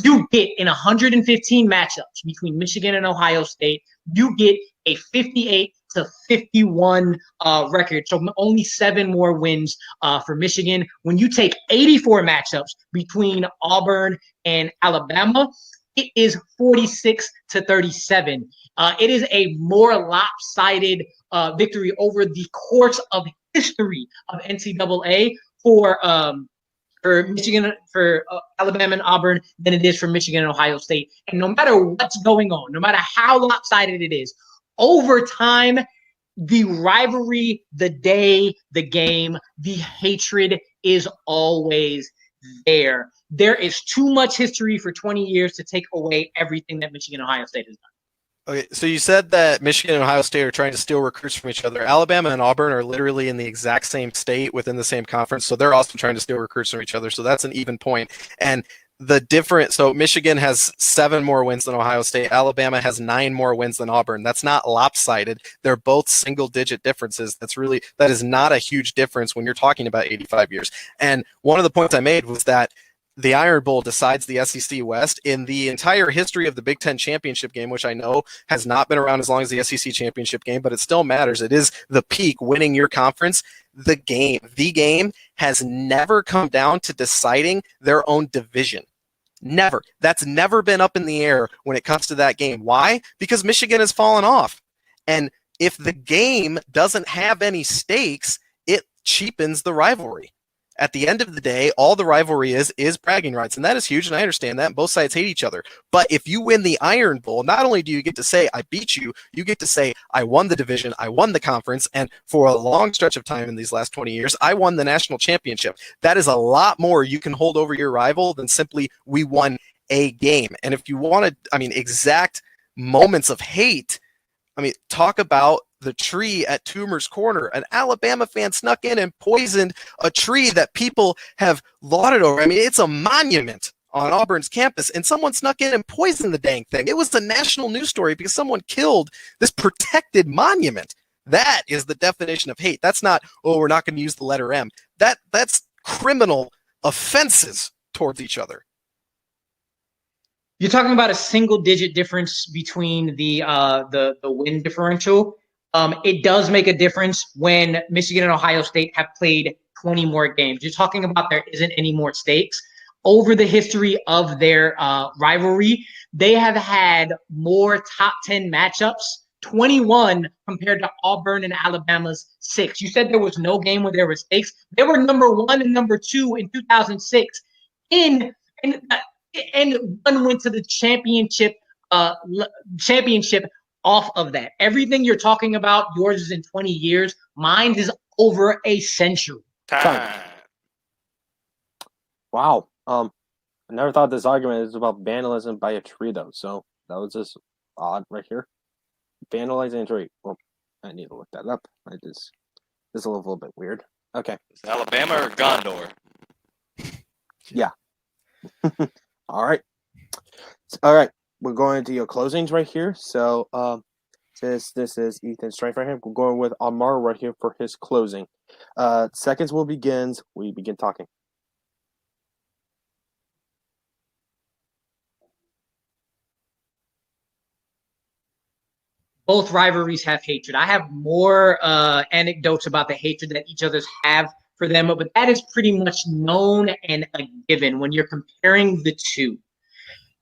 You get in 115 matchups between Michigan and Ohio State, you get a 58-51 record. So only 7 more wins for Michigan. When you take 84 matchups between Auburn and Alabama, it is 46-37. It is a more lopsided victory over the course of history of NCAA for Michigan, for Alabama and Auburn than it is for Michigan and Ohio State. And no matter what's going on, no matter how lopsided it is, over time, the rivalry, the day, the game, the hatred is always there. There is too much history for 20 years to take away everything that Michigan and Ohio State has done. Okay, so you said that Michigan and Ohio State are trying to steal recruits from each other. Alabama and Auburn are literally in the exact same state within the same conference, so they're also trying to steal recruits from each other. So that's an even point. And so Michigan has 7 more wins than Ohio State. Alabama has 9 more wins than Auburn. That's not lopsided. They're both single-digit differences. That is not a huge difference when you're talking about 85 years. And one of the points I made was that the Iron Bowl decides the SEC West. In the entire history of the Big Ten championship game, which I know has not been around as long as the SEC championship game, but it still matters. It is the peak, winning your conference. The game has never come down to deciding their own division. Never. That's never been up in the air when it comes to that game. Why? Because Michigan has fallen off. And if the game doesn't have any stakes, it cheapens the rivalry. At the end of the day, all the rivalry is bragging rights, and that is huge, and I understand that. Both sides hate each other. But if you win the Iron Bowl, not only do you get to say, I beat you, you get to say, I won the division, I won the conference, and for a long stretch of time in these last 20 years, I won the national championship. That is a lot more you can hold over your rival than simply, we won a game. And if you wanted, exact moments of hate, talk about the tree at Toomer's Corner. An Alabama fan snuck in and poisoned a tree that people have lauded over. It's a monument on Auburn's campus, and someone snuck in and poisoned the dang thing. It was a national news story because someone killed this protected monument. That is the definition of hate. That's not, we're not going to use the letter M. That's criminal offenses towards each other. You're talking about a single-digit difference between the win differential. It does make a difference when Michigan and Ohio State have played 20 more games. You're talking about there isn't any more stakes. Over the history of their rivalry, they have had more top 10 matchups, 21 compared to Auburn and Alabama's 6. You said there was no game where there were stakes. They were number 1 and number 2 in 2006. And one went to the championship off of that. Everything you're talking about, yours is in 20 years. Mine is over a century. Wow. I never thought this argument is about vandalism by a tree, though. So that was just odd right here. Vandalizing a tree. Well, I need to look that up. This is a little bit weird. Okay. Is it Alabama or Gondor? Yeah. All right. We're going to your closings right here. So, since this is Ethan's strength right here, we're going with Amaru right here for his closing. Seconds will begin. We begin talking. Both rivalries have hatred. I have more anecdotes about the hatred that each other's have for them, but that is pretty much known and a given when you're comparing the two.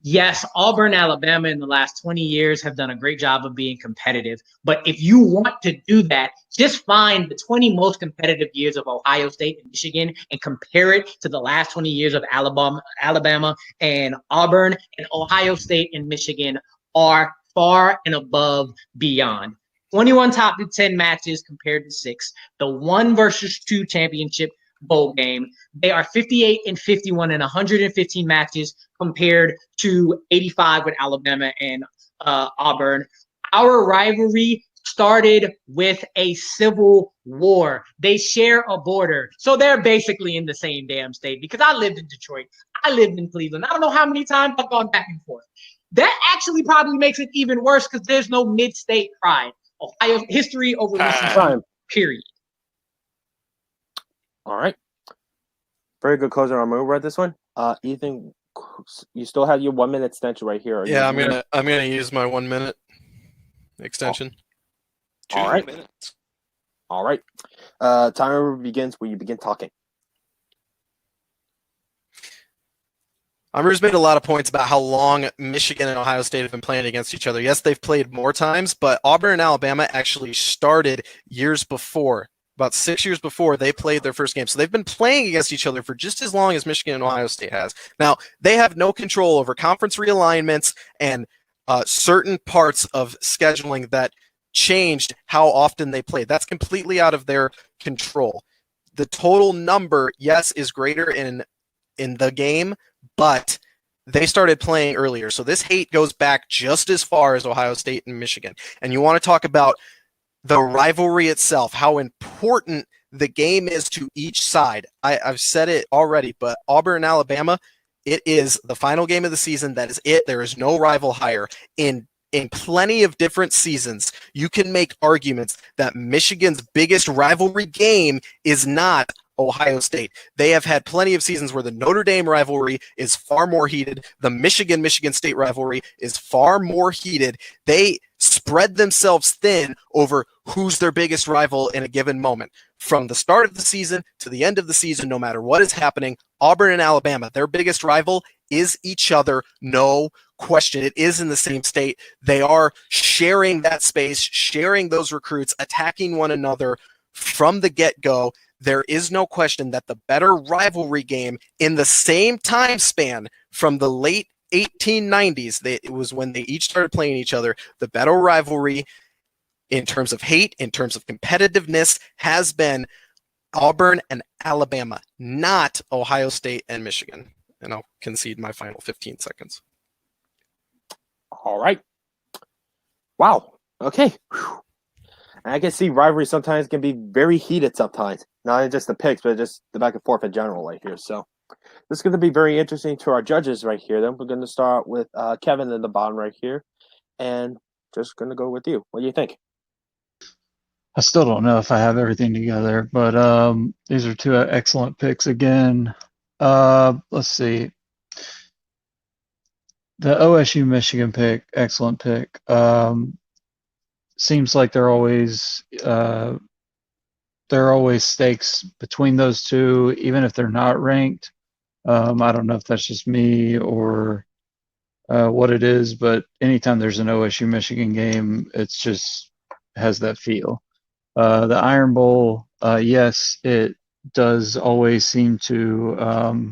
Yes, Auburn, Alabama in the last 20 years have done a great job of being competitive. But if you want to do that, just find the 20 most competitive years of Ohio State and Michigan and compare it to the last 20 years of Alabama and Auburn. And Ohio State and Michigan are far and above beyond. 21 top 10 matches compared to 6. The 1 versus 2 championship bowl game. They are 58 and 51 in 115 matches compared to 85 with Alabama and Auburn. Our rivalry started with a civil war. They share a border. So they're basically in the same damn state because I lived in Detroit. I lived in Cleveland. I don't know how many times I've gone back and forth. That actually probably makes it even worse because there's no mid-state pride. Ohio history over recent period. All right. Very good closer on move right this one. Ethan, you still have your 1 minute extension right here. Yeah, I'm gonna use my 1 minute extension. All right. 2 minutes. All right. Timer begins when you begin talking. Amaru's made a lot of points about how long Michigan and Ohio State have been playing against each other. Yes, they've played more times, but Auburn and Alabama actually started years before. About 6 years before they played their first game. So they've been playing against each other for just as long as Michigan and Ohio State has. Now, they have no control over conference realignments and certain parts of scheduling that changed how often they played. That's completely out of their control. The total number, yes, is greater in the game, but they started playing earlier. So this hate goes back just as far as Ohio State and Michigan. And you want to talk about the rivalry itself, how important the game is to each side. I've said it already, but Auburn and Alabama, it is the final game of the season. That is it. There is no rival higher. In plenty of different seasons, you can make arguments that Michigan's biggest rivalry game is not Ohio State. They have had plenty of seasons where the Notre Dame rivalry is far more heated. The Michigan State rivalry is far more heated. They spread themselves thin over who's their biggest rival in a given moment. From the start of the season to the end of the season, no matter what is happening, Auburn and Alabama, their biggest rival is each other, no question. It is in the same state. They are sharing that space, sharing those recruits, attacking one another from the get-go. There is no question that the better rivalry game in the same time span from the late 1890s, it was when they each started playing each other, the better rivalry in terms of hate, in terms of competitiveness, has been Auburn and Alabama, not Ohio State and Michigan. And I'll concede my final 15 seconds. All right. Wow. Okay. Whew. I can see rivalry sometimes can be very heated sometimes. Not just the picks, but just the back and forth in general right here. So this is going to be very interesting to our judges right here. Then we're going to start with Kevin in the bottom right here. And just going to go with you. What do you think? I still don't know if I have everything together, but these are two excellent picks again. Let's see. The OSU Michigan pick, excellent pick. Seems like there are always stakes between those two, even if they're not ranked. I don't know if that's just me or what it is, but anytime there's an OSU Michigan game, it's just has that feel. The Iron Bowl, yes, it does always seem to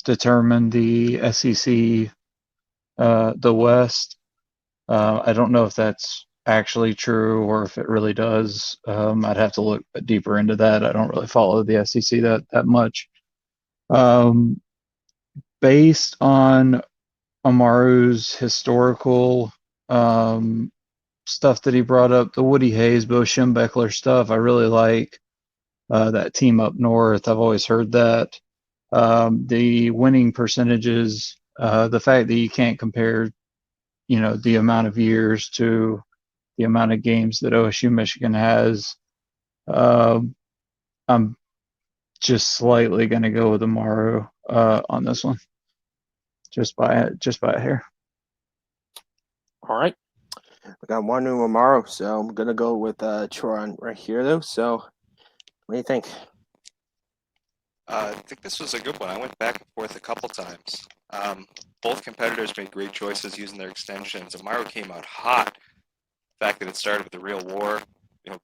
determine the SEC, the West. I don't know if that's actually true or if it really does. I'd have to look deeper into that. I don't really follow the SEC that much. Based on Amaru's historical stuff that he brought up, the Woody Hayes, Bo Schembechler stuff, I really like that team up north. I've always heard that. The winning percentages, the fact that you can't compare, the amount of years to the amount of games that OSU Michigan has, I'm just slightly going to go with Amaru on this one, just by a hair. All right. We got one new Amaru, so I'm going to go with Troy right here, though. So what do you think? I think this was a good one. I went back and forth a couple times. Both competitors made great choices using their extensions. Amaru came out hot. The fact that it started with the real war,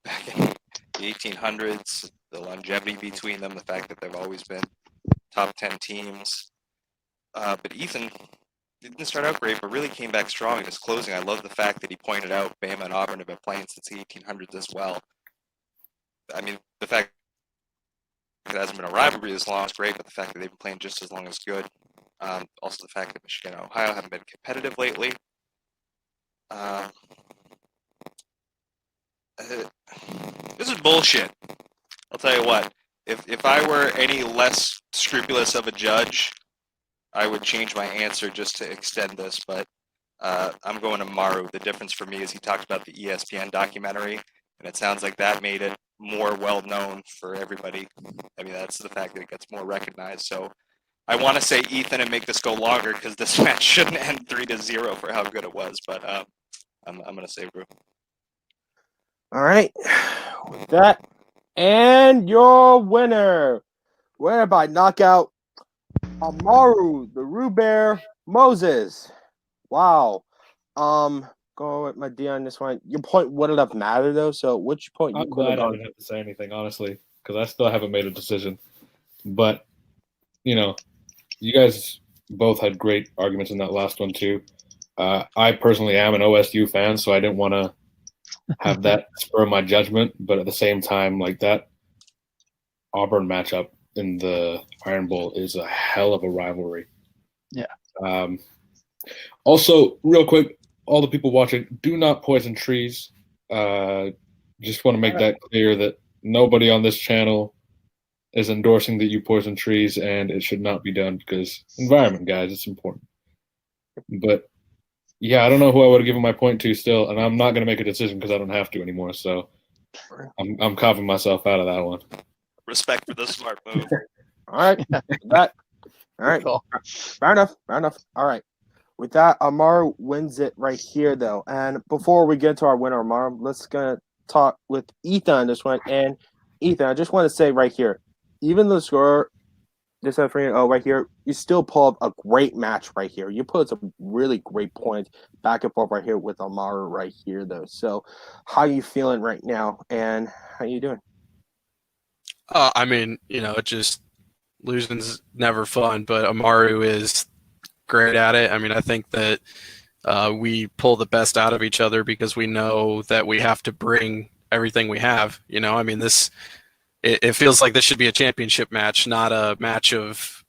back in the 1800s, the longevity between them, the fact that they've always been top 10 teams. But Ethan didn't start out great, but really came back strong in his closing. I love the fact that he pointed out Bama and Auburn have been playing since the 1800s as well. I mean, the fact it hasn't been a rivalry this long is great, but the fact that they've been playing just as long is good. Also, the fact that Michigan and Ohio haven't been competitive lately. This is bullshit. I'll tell you what. If I were any less scrupulous of a judge, I would change my answer just to extend this. But I'm going to Maru. The difference for me is he talked about the ESPN documentary, and it sounds like that made it more well-known for everybody. I mean, that's the fact that it gets more recognized. So I want to say Ethan and make this go longer because this match shouldn't end 3-0 for how good it was. But I'm going to say Brew. All right. With that, and your winner by knockout, Amaru, the Rue Bear Moses. Wow. Go with my D on this one. Your point wouldn't have mattered though. So which point I'm glad I didn't have to say anything, honestly, because I still haven't made a decision. But you guys both had great arguments in that last one too. I personally am an OSU fan, so I didn't want to have that spur my judgment. But at the same time, like that Auburn matchup in the Iron Bowl is a hell of a rivalry. Yeah. Also, real quick, all the people watching, do not poison trees. Just want to make that clear that nobody on this channel is endorsing that you poison trees, and it should not be done because environment, guys, it's important. But yeah, I don't know who I would have given my point to still, and I'm not going to make a decision because I don't have to anymore. So I'm coughing myself out of that one. Respect for the smart move. All right. That. All right. Cool. Fair enough. Fair enough. All right. With that, Amaru wins it right here, though. And before we get to our winner, Amaru, let's gonna talk with Ethan on this one. And Ethan, I just want to say right here, even the score, this 3-0 right here, you still pull up a great match right here. You put some really great points back and forth right here with Amaru right here, though. So, how you feeling right now, and how you doing? I mean, it just losing's never fun, but Amaru is great at it. I mean, I think that we pull the best out of each other because we know that we have to bring everything we have. I mean, it feels like this should be a championship match, not a match of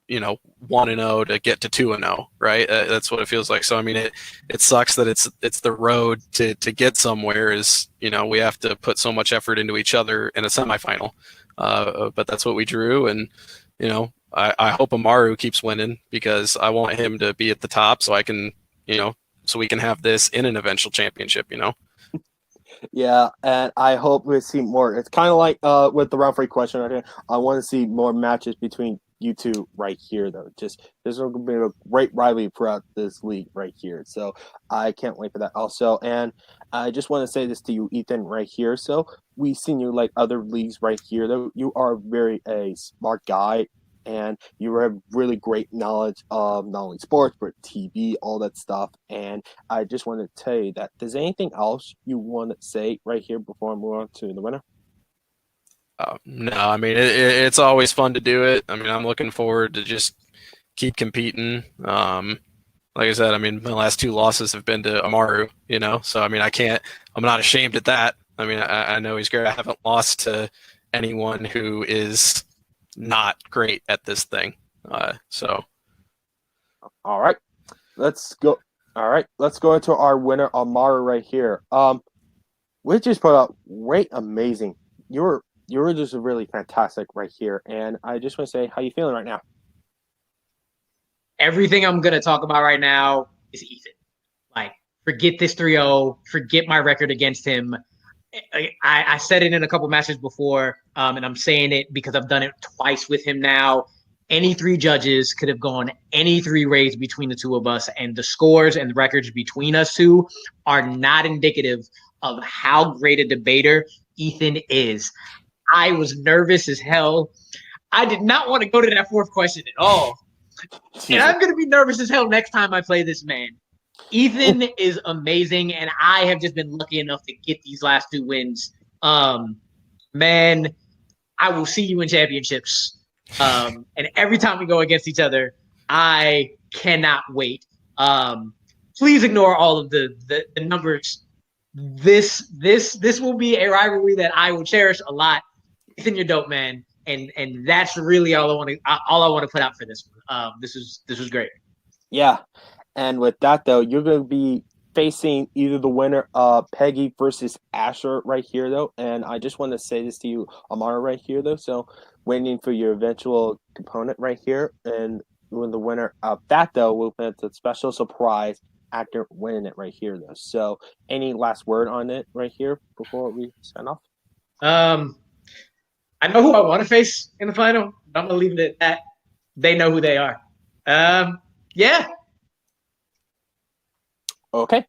1-0 to get to 2-0, right? That's what it feels like. So I mean, it sucks that it's the road to get somewhere. Is we have to put so much effort into each other in a semifinal, but that's what we drew, and I hope Amaru keeps winning because I want him to be at the top so I can so we can have this in an eventual championship. Yeah, and I hope we see more. It's kind of like with the round three question right here. I want to see more matches between you two right here, though. Just there's going to be a great rivalry throughout this league right here. So I can't wait for that also. And I just want to say this to you, Ethan, right here. So we've seen you like other leagues right here, though. You are very a smart guy. And you have really great knowledge of not only sports but TV, all that stuff. And I just want to tell you that. There's anything else you want to say right here before I move on to the winner? No, I mean it's always fun to do it. I mean, I'm looking forward to just keep competing. Like I said, I mean my last two losses have been to Amaru, so I mean I'm not ashamed at that. I mean I know he's great. I haven't lost to anyone who is not great at this thing. So All right, let's go. All right, let's go into our winner, Amaru, right here. We just put up great, amazing. You were just really fantastic right here, and I just want to say, how you feeling right now? Everything I'm gonna talk about right now is Ethan. Like, forget this 3-0, forget my record against him. I said it in a couple matches before, and I'm saying it because I've done it twice with him now. Any three judges could have gone any three ways between the two of us, and the scores and the records between us two are not indicative of how great a debater Ethan is. I was nervous as hell. I did not want to go to that fourth question at all. And I'm going to be nervous as hell next time I play this man. Ethan is amazing, and I have just been lucky enough to get these last two wins. Man, I will see you in championships. And every time we go against each other, I cannot wait. Please ignore all of the numbers. This will be a rivalry that I will cherish a lot. Ethan, you're dope, man. And that's really all I want to put out for this one. This was great. Yeah, and with that though, you're going to be facing either the winner, Peggy versus Asher right here though. And I just want to say this to you, Amara, right here though. So waiting for your eventual component right here, and when the winner of that though will get a special surprise actor winning it right here though. So any last word on it right here before we sign off? I know who I want to face in the final, but I'm gonna leave it at that. They know who they are. Yeah. Okay.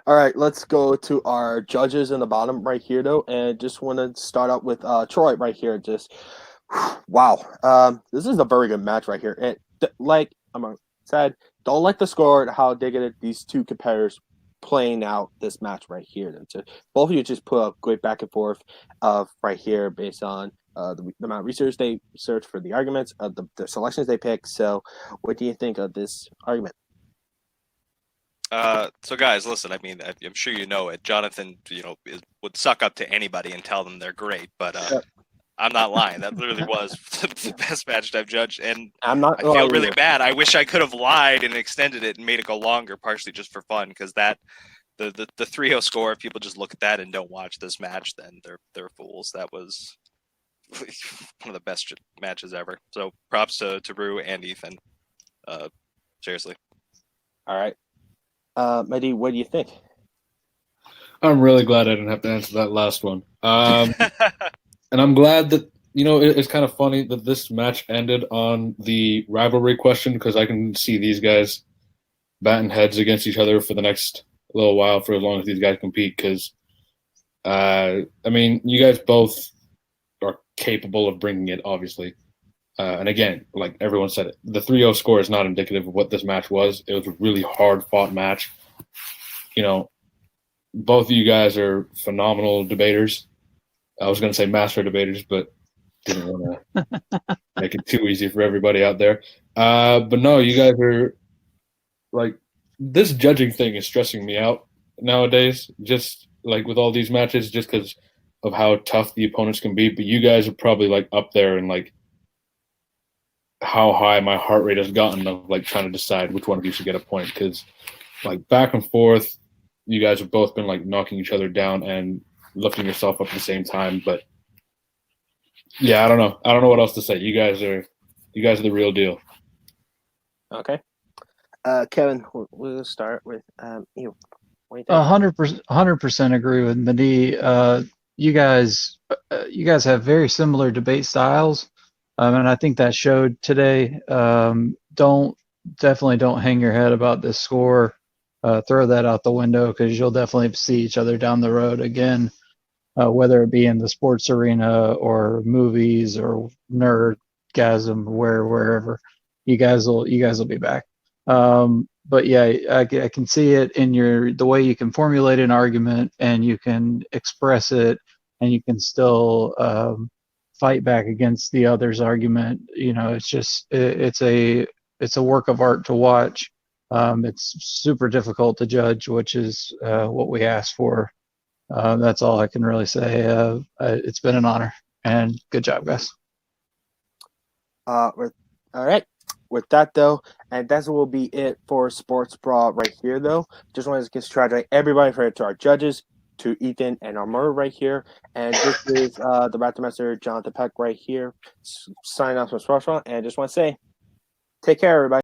All right, let's go to our judges in the bottom right here, though, and just want to start out with Troy right here. Just wow, this is a very good match right here. And like I'm said, don't like the score. How they get these two competitors playing out this match right here. Just, both of you just put a great back and forth right here based on the amount of research they search for the arguments, the selections they pick. So, what do you think of this argument? So guys, listen. I mean, I'm sure you know it. Jonathan, would suck up to anybody and tell them they're great, but I'm not lying. That literally was the best match I've judged, and I'm not. I feel really bad. I wish I could have lied and extended it and made it go longer, partially just for fun, because that the 3-0 score. If people just look at that and don't watch this match, then they're fools. That was one of the best matches ever. So props to Rue and Ethan. Seriously. All right. Mehdi, what do you think? I'm really glad I didn't have to answer that last one. And I'm glad that it's kind of funny that this match ended on the rivalry question because I can see these guys batting heads against each other for the next little while for as long as these guys compete. Because, you guys both are capable of bringing it, obviously. And again, like everyone said, the 3-0 score is not indicative of what this match was. It was a really hard-fought match. Both of you guys are phenomenal debaters. I was going to say master debaters, but didn't want to make it too easy for everybody out there. But no, you guys are like this judging thing is stressing me out nowadays. Just like with all these matches, just because of how tough the opponents can be. But you guys are probably like up there and like how high my heart rate has gotten of like trying to decide which one of you should get a point because like back and forth, you guys have both been like knocking each other down and lifting yourself up at the same time. But yeah, I don't know what else to say. You guys are the real deal. Okay. Kevin, we'll start with you. What do you think? 100% agree with Madi. You guys have very similar debate styles, and I think that showed today. Definitely don't hang your head about this score. Throw that out the window because you'll definitely see each other down the road again, whether it be in the sports arena or movies or nerdgasm, wherever. You guys will be back. But yeah, I can see it in the way you can formulate an argument and you can express it and you can still fight back against the other's argument. It's just it's a work of art to watch. It's super difficult to judge, which is what we asked for. That's all I can really say. It's been an honor and good job, guys. All right. With that though, and that will be it for Sports Brawl right here though. Just wanted to congratulate everybody to our judges, to Ethan and Amaru right here, and this is the Raptor Master Jonathan Peck right here, signing off from Sports Brawl, and just want to say, take care everybody.